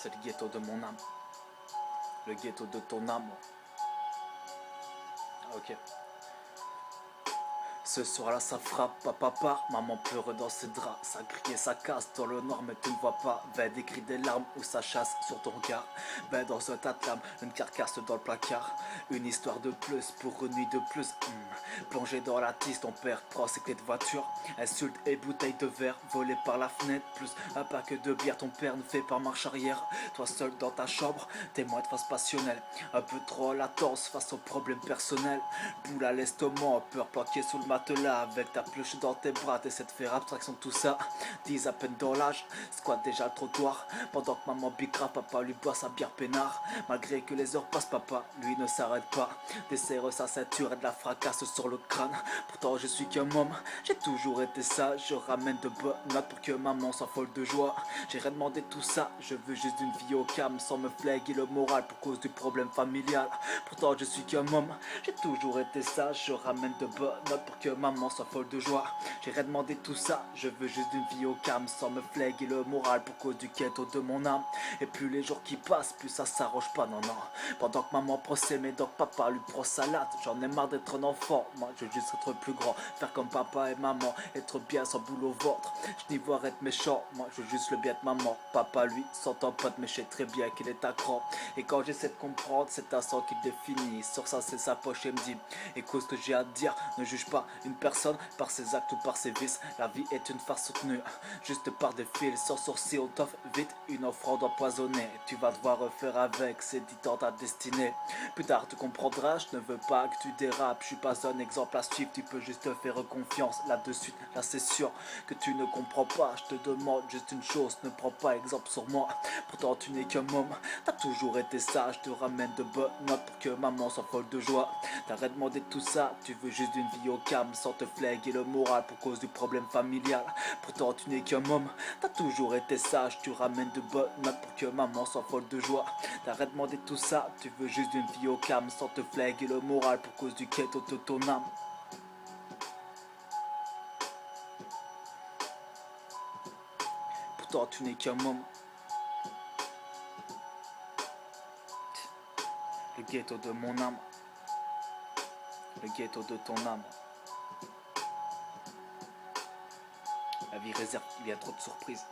C'est le ghetto de mon âme. Le ghetto de ton âme. Ok. Ce soir-là, ça frappe, papa part, maman pleure dans ses draps. Ça crie et ça casse dans le noir, mais tu ne vois pas. Ved écrit des larmes ou ça chasse sur ton regard. Ben dans un tas de lames, une carcasse dans le placard. Une histoire de plus pour une nuit de plus. Plongé dans la tisse, ton père prend ses clés de voiture. Insulte et bouteilles de verre volées par la fenêtre. Plus un paquet de bière, ton père ne fait pas marche arrière. Toi seul dans ta chambre, témoin de phase passionnelle. Un peu trop latence face aux problèmes personnels. Boule à l'estomac, peur planquée sous le matelas. Avec ta pluche dans tes bras, t'essaies de faire abstraction de tout ça. 10 à peine dans l'âge, squatte déjà le trottoir. Pendant que maman bicra, papa lui boit sa bière peinard. Malgré que les heures passent, papa, lui ne s'arrête pas. Desserre sa ceinture et de la fracasse sur le crâne. Pourtant je suis qu'un homme, j'ai toujours été sage. Je ramène de bonnes notes pour que maman soit folle de joie. J'ai rien demandé tout ça, je veux juste une vie au calme. Sans me fléguer le moral pour cause du problème familial. Pourtant je suis qu'un homme, j'ai toujours été sage. Je ramène de bonnes notes pour que maman soit folle de joie. J'ai rien demandé tout ça, je veux juste une vie au calme. Sans me fléguer le moral pour cause du ghetto de mon âme. Et plus les jours qui passent, plus ça s'arrange pas, non non. Pendant que maman prend ses médocs, papa lui prend sa latte. J'en ai marre d'être un enfant, moi je veux juste être plus grand. Faire comme papa et maman, être bien sans boule au ventre. Je n'y vois être méchant, moi je veux juste le bien de maman. Papa lui, s'entend pote, mais je sais très bien qu'il est à cran. Et quand j'essaie de comprendre, c'est un sang qui définit. Sur ça c'est sa poche et me dit, écoute ce que j'ai à te dire. Ne juge pas une personne par ses actes ou par ses vices. La vie est une farce soutenue, juste par des fils. Sans sourcil, on t'offre vite une offrande empoisonnée. Tu vas devoir refaire avec, c'est dit dans ta destinée. Plus tard tu comprendras, je ne veux pas que tu dérapes. Je suis pas un exemple à suivre, tu peux juste te faire confiance. Là de suite, là c'est sûr que tu ne comprends pas. Je te demande juste une chose, ne prends pas exemple sur moi. Pourtant tu n'es qu'un homme, t'as toujours été sage. Je te ramène de bonnes notes pour que maman soit folle de joie. T'arrêtes de demander tout ça, tu veux juste une vie au calme. Sans te fléguer le moral pour cause du problème familial. Pourtant tu n'es qu'un homme, t'as toujours été sage. Tu ramènes de bonnes notes pour que maman soit folle de joie. T'arrêtes de demander tout ça, tu veux juste une vie au calme. Sans te fléguer le moral pour cause du ghetto de ton âme. Pourtant tu n'es qu'un homme. Le ghetto de mon âme. Le ghetto de ton âme. La vie réserve, il y a trop de surprises.